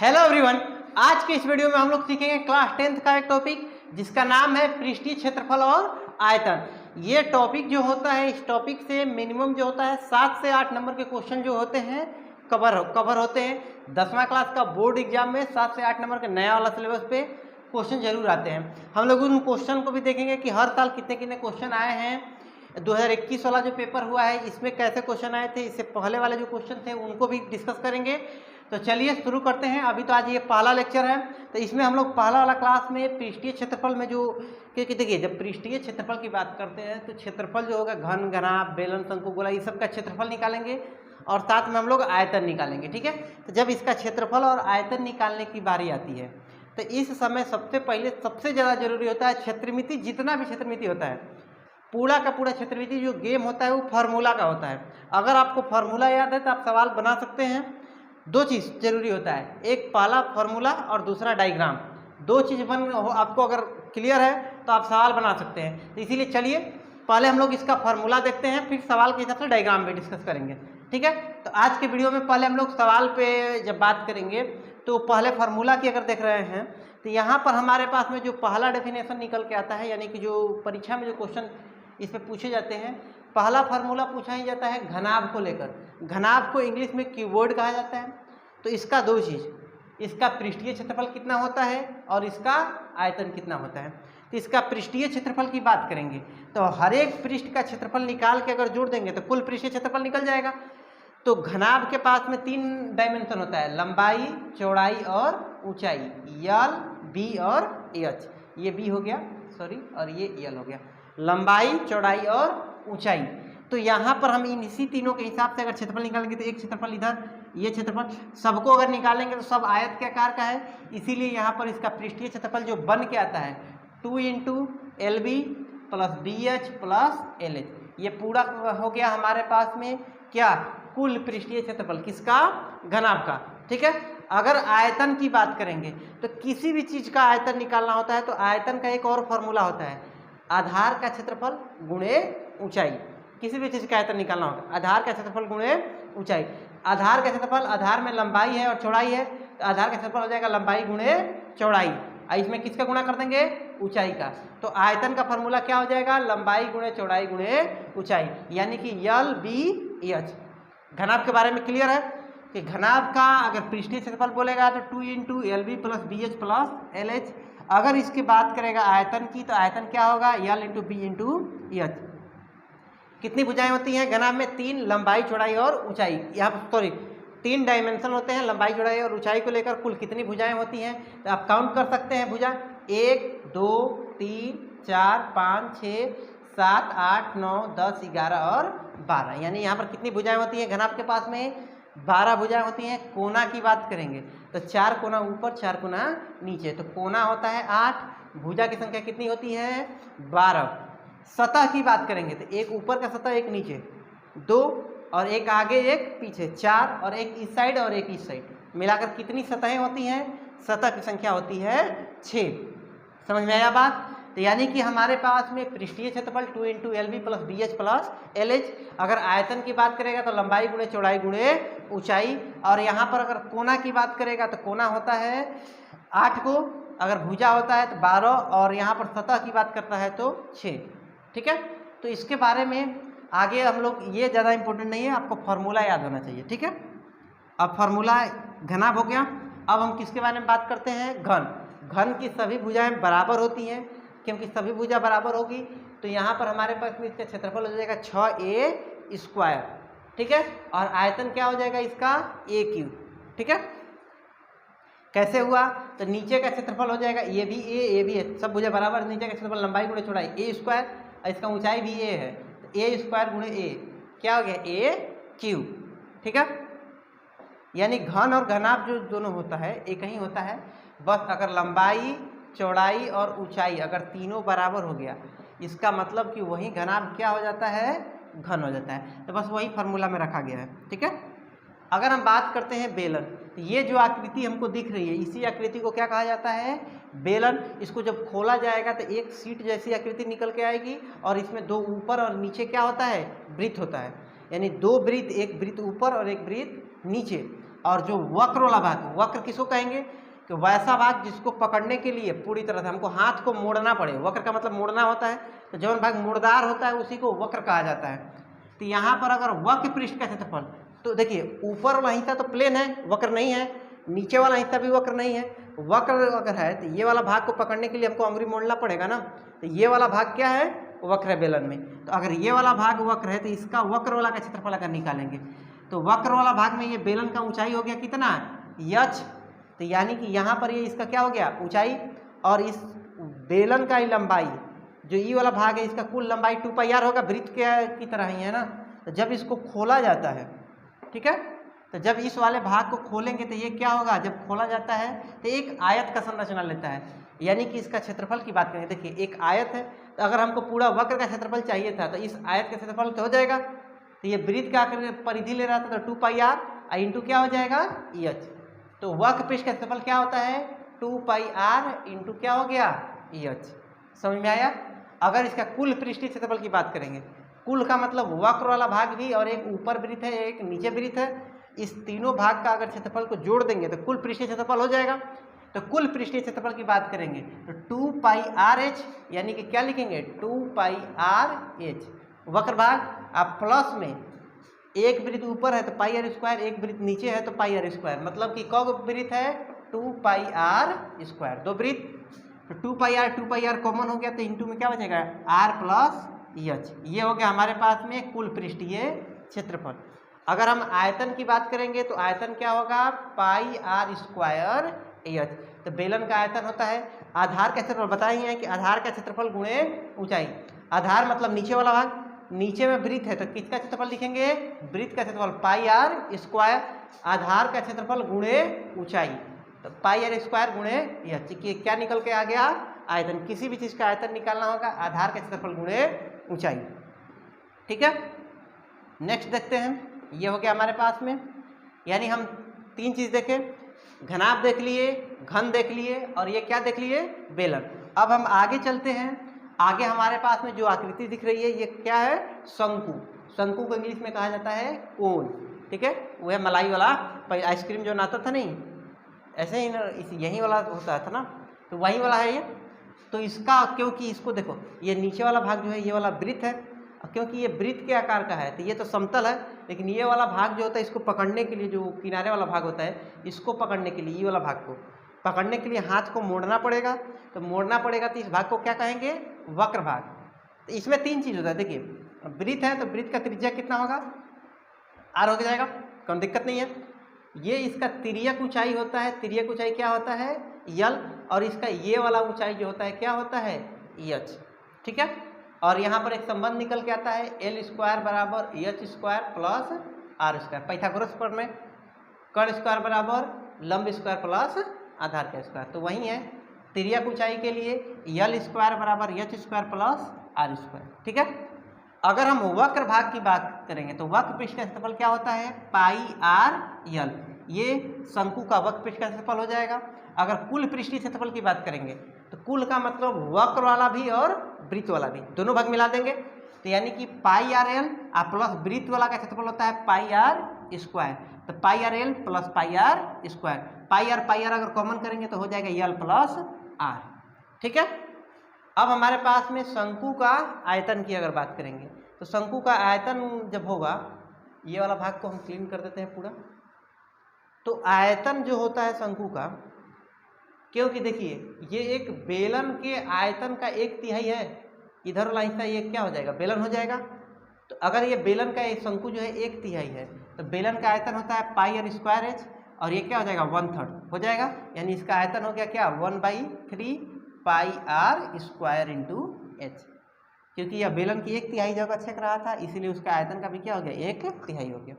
Hello everyone, आज के इस वीडियो में हम लोग सीखेंगे क्लास 10th का एक टॉपिक जिसका नाम है पृष्ठीय क्षेत्रफल और आयतन। ये टॉपिक जो होता है, इस टॉपिक से मिनिमम जो होता है 7 से 8 नंबर के क्वेश्चन जो होते हैं कवर होते हैं। 10वां क्लास का बोर्ड एग्जाम में 7 से 8 नंबर के नया वाला सिलेबस पे क्वेश्चन जरूर आते हैं। हम लोग उन क्वेश्चन को भी देखेंगे कि हर साल कितने कितने क्वेश्चन आए हैं। 2021 वाला जो पेपर हुआ है इसमें कैसे क्वेश्चन आए थे, इससे पहले वाले जो क्वेश्चन थे उनको भी डिस्कस करेंगे। तो चलिए शुरू करते हैं। अभी तो आज ये पहला लेक्चर है, तो इसमें हम लोग पहला वाला क्लास में पृष्ठीय क्षेत्रफल में जो क्योंकि देखिए जब पृष्ठीय क्षेत्रफल की बात करते हैं तो क्षेत्रफल जो होगा घन, घनाभ, बेलन, शंकु, गोला, ये सब का क्षेत्रफल निकालेंगे और साथ में हम लोग आयतन निकालेंगे। ठीक है, तो जब इसका क्षेत्रफल और आयतन निकालने की बारी आती है तो इस समय सबसे पहले सबसे ज़्यादा जरूरी होता है क्षेत्रमिति। जितना भी क्षेत्रमिति होता है, पूरा का पूरा क्षेत्रमिति जो गेम होता है वो फार्मूला का होता है। अगर आपको फार्मूला याद है तो आप सवाल बना सकते हैं। दो चीज़ जरूरी होता है, एक पहला फार्मूला और दूसरा डायग्राम। दो चीज़ आपको अगर क्लियर है तो आप सवाल बना सकते हैं। तो इसीलिए चलिए पहले हम लोग इसका फार्मूला देखते हैं, फिर सवाल के हिसाब से डायग्राम भी डिस्कस करेंगे। ठीक है, तो आज के वीडियो में पहले हम लोग सवाल पे जब बात करेंगे तो पहले फार्मूला की अगर देख रहे हैं तो यहाँ पर हमारे पास में जो पहला डेफिनेशन निकल के आता है, यानी कि जो परीक्षा में जो क्वेश्चन इस पर पूछे जाते हैं, पहला फार्मूला पूछा ही जाता है घनाभ को लेकर। घनाभ को इंग्लिश में क्यूबॉइड कहा जाता है। तो इसका दो चीज़, इसका पृष्ठीय क्षेत्रफल कितना होता है और इसका आयतन कितना होता है। तो इसका पृष्ठीय क्षेत्रफल की बात करेंगे तो हर एक पृष्ठ का क्षेत्रफल निकाल के अगर जोड़ देंगे तो कुल पृष्ठीय क्षेत्रफल निकल जाएगा। तो घनाभ के पास में 3 डायमेंशन होता है, लंबाई, चौड़ाई और ऊंचाई, यल, बी और एच। ये बी हो गया, सॉरी, और ये यल हो गया, लंबाई, चौड़ाई और ऊंचाई। तो यहाँ पर हम इन इसी तीनों के हिसाब से अगर क्षेत्रफल निकालेंगे तो एक क्षेत्रफल इधर, ये क्षेत्रफल, सबको अगर निकालेंगे तो सब आयत के आकार का है। इसीलिए यहाँ पर इसका पृष्ठीय क्षेत्रफल जो बन के आता है 2 × LB + BH + LH। ये पूरा हो गया हमारे पास में क्या, कुल पृष्ठीय क्षेत्रफल किसका, घनाभ का। ठीक है, अगर आयतन की बात करेंगे तो किसी भी चीज़ का आयतन निकालना होता है तो आयतन का एक और फॉर्मूला होता है, आधार का क्षेत्रफल गुणे ऊंचाई। किसी भी चीज़ का आयतन निकालना होगा, आधार का क्षेत्रफल गुणे ऊंचाई। आधार का क्षेत्रफल, आधार में लंबाई है और चौड़ाई है, तो आधार का क्षेत्रफल हो जाएगा लंबाई गुणे चौड़ाई। इसमें किसका गुणा कर देंगे, ऊंचाई का। तो आयतन का फॉर्मूला क्या हो जाएगा, लंबाई गुणे चौड़ाई गुणे ऊंचाई, यानी कि यल, बी, एच। घनाभ के बारे में क्लियर है कि घनाभ का अगर पृष्ठीय क्षेत्रफल बोलेगा तो 2 × LB + BH + LH। अगर इसकी बात करेगा आयतन की तो आयतन क्या होगा, यल × बी × एच। कितनी भुजाएं होती हैं घनाभ में, 3, लंबाई, चौड़ाई और ऊंचाई। यहाँ सॉरी 3 डायमेंशन होते हैं, लंबाई, चौड़ाई और ऊंचाई को लेकर कुल कितनी भुजाएं होती हैं तो आप काउंट कर सकते हैं। भुजा 1, 2, 3, 4, 5, 6, 7, 8, 9, 10, 11 और 12। यानी यहाँ पर कितनी भुजाएं होती हैं घनाभ के पास में, 12 भुजाएं होती हैं। कोना की बात करेंगे तो 4 कोना ऊपर, 4 कोना नीचे, तो कोना होता है 8, भुजा की संख्या कितनी होती है, 12। सतह की बात करेंगे तो एक ऊपर का सतह, एक नीचे, 2 और एक आगे एक पीछे, 4 और एक इस साइड और एक इस साइड, मिलाकर कितनी सतहें होती हैं, सतह की संख्या होती है 6। समझ में आया बात। तो यानी कि हमारे पास में पृष्ठीय क्षेत्रफल 2 × LB + BH + LH। अगर आयतन की बात करेगा तो लंबाई गुणे चौड़ाई गुणे ऊंचाई। और यहाँ पर अगर कोना की बात करेगा तो कोना होता है 8 को, अगर भुजा होता है तो 12, और यहाँ पर सतह की बात करता है तो 6। ठीक है, तो इसके बारे में आगे हम लोग, ये ज़्यादा इंपॉर्टेंट नहीं है, आपको फार्मूला याद होना चाहिए। ठीक है, अब फार्मूला घनाभ हो गया। अब हम किसके बारे में बात करते हैं, घन। घन की सभी भुजाएं बराबर होती हैं, क्योंकि सभी भुजा बराबर होगी तो यहाँ पर हमारे पास में इसका क्षेत्रफल हो जाएगा 6a²। ठीक है, और आयतन क्या हो जाएगा इसका, a³। ठीक है, कैसे हुआ, तो नीचे का क्षेत्रफल हो जाएगा ये भी a, सब भुजा बराबर, नीचे का क्षेत्रफल लंबाई गुणे चौड़ाई a², और इसका ऊंचाई भी a है तो a² × a क्या हो गया, a³। ठीक है, यानी घन और घनाभ जो दोनों होता है एक ही होता है, बस अगर लंबाई, चौड़ाई और ऊंचाई अगर तीनों बराबर हो गया, इसका मतलब कि वही घनाभ क्या हो जाता है, घन हो जाता है। तो बस वही फार्मूला में रखा गया है। ठीक है, अगर हम बात करते हैं बेलन, तो ये जो आकृति हमको दिख रही है, इसी आकृति को क्या कहा जाता है, बेलन। इसको जब खोला जाएगा तो एक सीट जैसी आकृति निकल के आएगी और इसमें 2 ऊपर और नीचे क्या होता है, वृत्त होता है, यानी 2 वृत्त, एक वृत्त ऊपर और एक वृत्त नीचे। और जो वक्र वाला भाग, वक्र किसको कहेंगे कि वैसा भाग जिसको पकड़ने के लिए पूरी तरह से हमको हाथ को मोड़ना पड़े। वक्र का मतलब मोड़ना होता है, तो जो भाग मुड़दार होता है उसी को वक्र कहा जाता है। तो यहाँ पर अगर वक्र पृष्ठ का क्षेत्रफल, तो देखिए ऊपर वाला हिस्सा तो प्लेन है, वक्र नहीं है, नीचे वाला हिस्सा भी वक्र नहीं है। वक्र अगर है तो ये वाला भाग को पकड़ने के लिए हमको अंगुली मोड़ना पड़ेगा ना, तो ये वाला भाग क्या है, वक्र है बेलन में। तो अगर ये वाला भाग वक्र है तो इसका वक्र वाला का क्षेत्रफल अगर निकालेंगे तो वक्र वाला भाग में ये बेलन का ऊंचाई हो गया कितना, h। तो यानी कि यहाँ पर ये इसका क्या हो गया, ऊंचाई, और इस बेलन का लंबाई जो ई वाला भाग है इसका कुल लंबाई 2πr होगा, वृत्त की तरह ही है ना। तो जब इसको खोला जाता है, ठीक है, तो जब इस वाले भाग को खोलेंगे तो ये क्या होगा, जब खोला जाता है तो एक आयत का संरचना लेता है। यानी कि इसका क्षेत्रफल की बात करें, देखिए एक आयत है, तो अगर हमको पूरा वक्र का क्षेत्रफल चाहिए था तो इस आयत का क्षेत्रफल तो हो जाएगा। तो ये वृत्त का परिधि ले रहा था तो 2πr इंटू क्या हो जाएगा, h। तो वक्र पृष्ठ का क्षेत्रफल क्या होता है, 2πr इंटू क्या हो गया, h। समझ में आया। अगर इसका कुल पृष्ठीय क्षेत्रफल की बात करेंगे, कुल का मतलब वक्र वाला भाग भी और एक ऊपर वृत्त है एक नीचे वृत्त है, इस तीनों भाग का अगर क्षेत्रफल को जोड़ देंगे तो कुल पृष्ठीय क्षेत्रफल हो जाएगा। तो कुल पृष्ठीय क्षेत्रफल की बात करेंगे तो 2πrh, यानी कि क्या लिखेंगे, 2πrh वक्र भाग, आप प्लस में एक वृत्त ऊपर है तो πr², एक वृत्त नीचे है तो πr², मतलब कि कौ वृत्त है, 2πr², दो वृत्त, तो 2πr कॉमन हो गया तो इंटू में क्या बचेगा, r प्लस h। ये हो गया हमारे पास में कुल पृष्ठीय क्षेत्रफल। अगर हम आयतन की बात करेंगे तो आयतन क्या होगा, πr²h। तो बेलन का आयतन होता है, आधार का क्षेत्रफल बताए हैं कि आधार का क्षेत्रफल गुणे ऊंचाई। आधार मतलब नीचे वाला भाग, नीचे में वृत्त है तो किसका क्षेत्रफल लिखेंगे, वृत्त का क्षेत्रफल πr², आधार का क्षेत्रफल गुणे ऊंचाई, तो πr² गुणे h। क्या निकल के आ गया, आयतन। किसी भी चीज़ का आयतन निकालना होगा आधार का क्षेत्रफल गुणे ऊंचाई, ठीक है। नेक्स्ट देखते हैं, ये हो गया हमारे पास में, यानी हम तीन चीज़ देखें, घनाभ देख लिए, घन देख लिए और ये क्या देख लिए, बेलन। अब हम आगे चलते हैं, आगे हमारे पास में जो आकृति दिख रही है ये क्या है, शंकु। शंकु को इंग्लिश में कहा जाता है कोन, ठीक है। वो है मलाई वाला आइसक्रीम जो आता था नहीं, ऐसे ही ना, यही वाला होता था ना, तो वही वाला है ये। तो इसका, क्योंकि इसको देखो ये नीचे वाला भाग जो है ये वाला वृत्त है, क्योंकि ये वृत्त के आकार का है तो ये तो समतल है, लेकिन ये वाला भाग जो होता है इसको पकड़ने के लिए, जो किनारे वाला भाग होता है इसको पकड़ने के लिए, ये वाला भाग को पकड़ने के लिए हाथ को मोड़ना पड़ेगा। तो मोड़ना पड़ेगा तो इस भाग को क्या कहेंगे, वक्र भाग। तो इसमें तीन चीज़ होता है, देखिए वृत्त है तो वृत्त का त्रिज्या कितना होगा, r हो जाएगा, कोई दिक्कत नहीं है। ये इसका तिर्यक ऊंचाई होता है, तिर्यक ऊंचाई क्या होता है, l, और इसका ये वाला ऊंचाई जो होता है क्या होता है, h, ठीक है। और यहाँ पर एक संबंध निकल के आता है, l² बराबर h² प्लस r², पाइथागोरस पर में कर्ण स्क्वायर बराबर लंब स्क्वायर प्लस आधार का स्क्वायर। तो वही है तिर्यक ऊंचाई के लिए l² बराबर h² प्लस r², ठीक है। अगर हम वक्र भाग की बात करेंगे तो वक्र पृष्ठ का क्षेत्रफल क्या होता है, πr/l, ये शंकु का वक्र पृष्ठ का क्षेत्रफल हो जाएगा। अगर कुल पृष्ठीय क्षेत्रफल की बात करेंगे तो कुल का मतलब वक्र वाला भी और वृत्त वाला भी, दोनों भाग मिला देंगे तो यानी कि πrl प्लस वृत्त वाला का क्षेत्रफल होता है πr², तो πrl प्लस πr², πr अगर कॉमन करेंगे तो हो जाएगा l प्लस r, ठीक है। अब हमारे पास में शंकु का आयतन की अगर बात करेंगे तो शंकु का आयतन जब होगा, ये वाला भाग को हम क्लीन कर देते हैं पूरा। तो आयतन जो होता है शंकु का, क्योंकि देखिए ये एक बेलन के आयतन का 1/3 है, इधर वाला हिस्सा ये क्या हो जाएगा, बेलन हो जाएगा। तो अगर ये बेलन का एक शंकु जो है 1/3 है तो बेलन का आयतन होता है πr²h और ये क्या हो जाएगा 1/3 हो जाएगा, यानी इसका आयतन हो गया क्या 1/3 πr² इंटू h। क्योंकि यह बेलन की 1/3 जगह छेक रहा था इसलिए उसका आयतन का भी क्या हो गया 1/3 हो गया,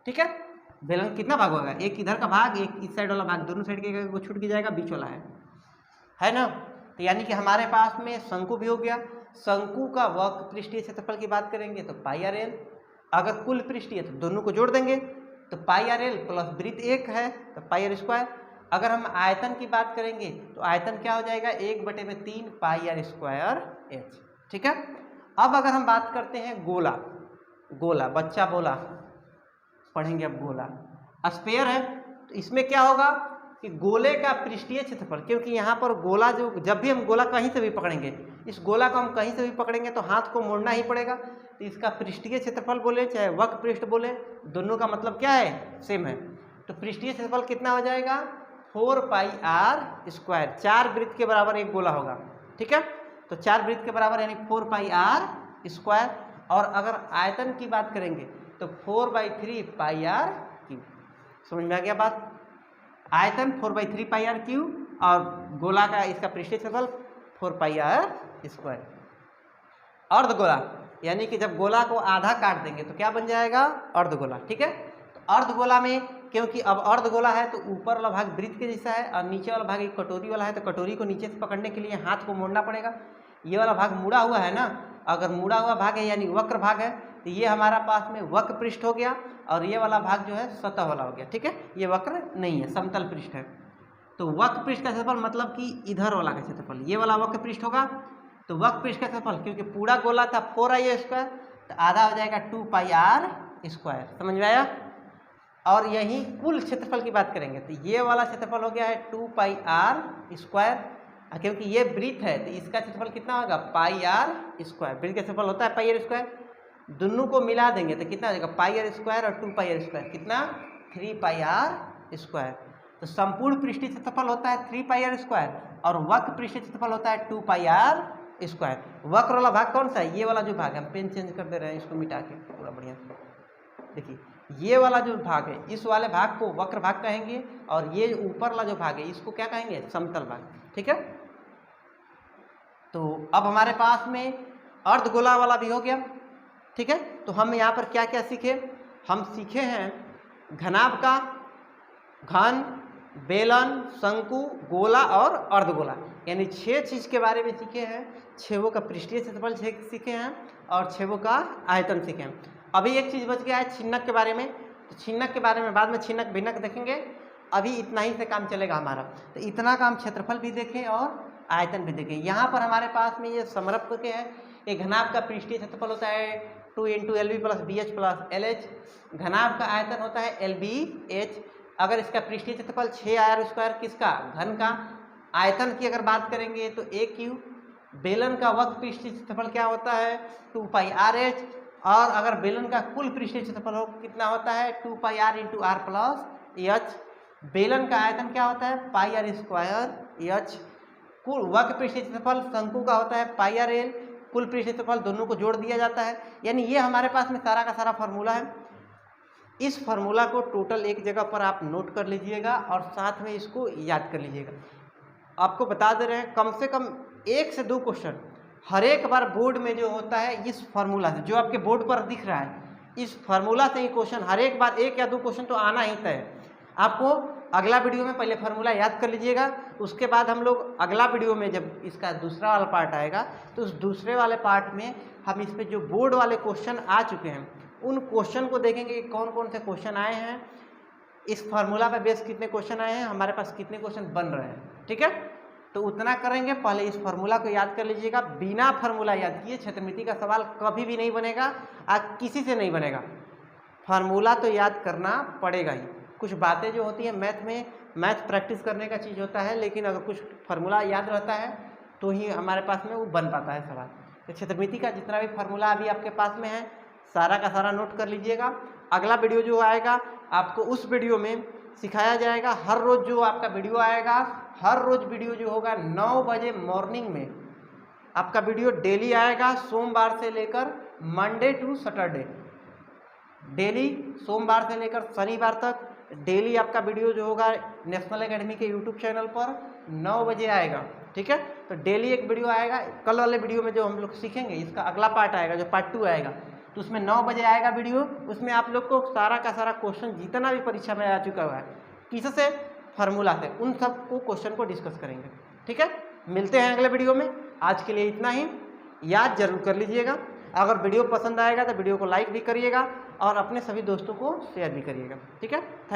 ठीक है। बेलन कितना भाग होगा, एक इधर का भाग एक इस साइड वाला भाग, दोनों साइड के वो छूट के जाएगा, बीच वाला है ना। तो यानी कि हमारे पास में शंकु भी हो गया। शंकु का वक्र पृष्ठीय क्षेत्रफल की बात करेंगे तो πrl, अगर कुल पृष्ठीय तो दोनों को जोड़ देंगे तो πrl प्लस वृत्त 1 है तो πr²। अगर हम आयतन की बात करेंगे तो आयतन क्या हो जाएगा 1/3 πr²h, ठीक है। अब अगर हम बात करते हैं गोला, गोला बच्चा बोला पढ़ेंगे अब गोला, स्फीयर है तो इसमें क्या होगा कि गोले का पृष्ठीय क्षेत्रफल, क्योंकि यहाँ पर गोला जो, जब भी हम गोला कहीं से भी पकड़ेंगे, इस गोला को हम कहीं से भी पकड़ेंगे तो हाथ को मोड़ना ही पड़ेगा। तो इसका पृष्ठीय क्षेत्रफल बोले चाहे वक्र पृष्ठ बोले, दोनों का मतलब क्या है, सेम है। तो पृष्ठीय क्षेत्रफल कितना हो जाएगा, 4πr²। 4 वृत्त के बराबर एक गोला होगा, ठीक है। तो 4 वृत्त के बराबर यानी 4πr²। और अगर आयतन की बात करेंगे तो 4/3πr³। समझ में आ गया बात। आयतन 4/3πr³ और गोला का इसका पृष्ठीय क्षेत्रफल 4πr²। अर्धगोला यानी कि जब गोला को आधा काट देंगे तो क्या बन जाएगा, अर्धगोला, ठीक है। तो अर्धगोला में क्योंकि अब अर्धगोला है तो ऊपर वाला भाग वृत्त के जैसा है और नीचे वाला भाग एक कटोरी वाला है, तो कटोरी को नीचे से पकड़ने के लिए हाथ को मोड़ना पड़ेगा। ये वाला भाग मुड़ा हुआ है ना, अगर मुड़ा हुआ भाग है यानी वक्र भाग है, तो ये हमारा पास में वक्र पृष्ठ हो गया और ये वाला भाग जो है सतह वाला हो गया, ठीक है। ये वक्र नहीं है, समतल पृष्ठ है। तो वक्र पृष्ठ का क्षेत्रफल मतलब कि इधर वाला का क्षेत्रफल, ये वाला वक्र पृष्ठ होगा। तो वक्र पृष्ठ का क्षेत्रफल क्योंकि पूरा गोला था 4i², तो आधा हो जाएगा 2πr²। समझ में आया। और यही कुल क्षेत्रफल की बात करेंगे तो ये वाला क्षेत्रफल हो गया है 2πr²। क्योंकि ये वृत्त है तो इसका क्षेत्रफल कितना होगा, πr²। वृत्त का क्षेत्रफल होता है πr²। दोनों को मिला देंगे तो कितना हो जाएगा, πr² और 2πr², कितना 3πr²। तो संपूर्ण पृष्ठीय क्षेत्रफल होता है 3πr² और वक्र पृष्ठीय क्षेत्रफल होता है 2πr²। वक्र वाला भाग कौन सा है, ये वाला जो भाग है, हम पेन चेंज कर दे रहे हैं इसको मिटा के पूरा बढ़िया से। देखिए ये वाला जो भाग है, इस वाले भाग को वक्र भाग कहेंगे और ये ऊपर वाला जो भाग है इसको क्या कहेंगे, समतल भाग, ठीक है। तो अब हमारे पास में अर्धगोला वाला भी हो गया, ठीक है। तो हम यहाँ पर क्या क्या सीखे, हम सीखे हैं घनाभ का, घन, बेलन, शंकु, गोला और अर्धगोला, यानी 6 चीज़ के बारे में सीखे हैं। 6 का पृष्ठीय क्षेत्रफल सीखे हैं और 6 का आयतन सीखे हैं। अभी एक चीज़ बच गया है छिन्नक के बारे में, तो छिन्नक के बारे में बाद में छिन्नक भिन्नक देखेंगे। अभी इतना ही से काम चलेगा हमारा। तो इतना काम क्षेत्रफल भी देखें और आयतन भी देखें। यहाँ पर हमारे पास में ये समरूप के है। एक घनाभ का पृष्ठीय क्षेत्रफल होता है 2 × LB + BH + LH। घनाभ का आयतन होता है LBH। अगर इसका पृष्ठीय क्षेत्रफल 6r², किसका, घन का। आयतन की अगर बात करेंगे तो AQ। बेलन का वक्र पृष्ठीय क्षेत्रफल क्या होता है, 2πrh। और अगर बेलन का कुल पृष्ठीय क्षेत्रफल हो कितना होता है, 2πr × r + h। बेलन का आयतन क्या होता है, πr²h। कुल वक्र पृष्ठीय क्षेत्रफल शंकु का होता है πrl। कुल पृष्ठीय क्षेत्रफल दोनों को जोड़ दिया जाता है। यानी ये हमारे पास में सारा का सारा फार्मूला है। इस फार्मूला को टोटल एक जगह पर आप नोट कर लीजिएगा और साथ में इसको याद कर लीजिएगा। आपको बता दे रहे हैं कम से कम 1 से 2 क्वेश्चन हर एक बार बोर्ड में जो होता है इस फार्मूला से, जो आपके बोर्ड पर दिख रहा है, इस फार्मूला से ही क्वेश्चन हर एक बार 1 या 2 क्वेश्चन तो आना ही तय है। आपको अगला वीडियो में पहले फार्मूला याद कर लीजिएगा, उसके बाद हम लोग अगला वीडियो में जब इसका दूसरा वाला पार्ट आएगा तो उस दूसरे वाले पार्ट में हम इस पे जो बोर्ड वाले क्वेश्चन आ चुके हैं उन क्वेश्चन को देखेंगे कि कौन कौन से क्वेश्चन आए हैं, इस फार्मूला पे बेस कितने क्वेश्चन आए हैं, हमारे पास कितने क्वेश्चन बन रहे हैं, ठीक है। तो उतना करेंगे, पहले इस फार्मूला को याद कर लीजिएगा। बिना फार्मूला याद किए क्षेत्रमिति का सवाल कभी भी नहीं बनेगा, किसी से नहीं बनेगा। फार्मूला तो याद करना पड़ेगा ही। कुछ बातें जो होती हैं मैथ प्रैक्टिस करने का चीज़ होता है, लेकिन अगर कुछ फार्मूला याद रहता है तो ही हमारे पास में वो बन पाता है सवाल। तो क्षेत्रमिति का जितना भी फार्मूला अभी आपके पास में है सारा का सारा नोट कर लीजिएगा। अगला वीडियो जो आएगा आपको उस वीडियो में सिखाया जाएगा। हर रोज़ जो आपका वीडियो आएगा, हर रोज़ वीडियो जो होगा 9 बजे मॉर्निंग में आपका वीडियो डेली आएगा, सोमवार से लेकर मंडे टू सैटरडे। डेली सोमवार से लेकर शनिवार तक डेली आपका वीडियो जो होगा नेशनल एकेडमी के यूट्यूब चैनल पर 9 बजे आएगा, ठीक है। तो डेली एक वीडियो आएगा। कल वाले वीडियो में जो हम लोग सीखेंगे इसका अगला पार्ट आएगा, जो पार्ट 2 आएगा, तो उसमें 9 बजे आएगा वीडियो। उसमें आप लोग को सारा का सारा क्वेश्चन जितना भी परीक्षा में आ चुका हुआ है किससे, फार्मूला से, उन सब को क्वेश्चन को डिस्कस करेंगे, ठीक है। मिलते हैं अगले वीडियो में। आज के लिए इतना ही, याद जरूर कर लीजिएगा। अगर वीडियो पसंद आएगा तो वीडियो को लाइक भी करिएगा और अपने सभी दोस्तों को शेयर भी करिएगा, ठीक है। थैंक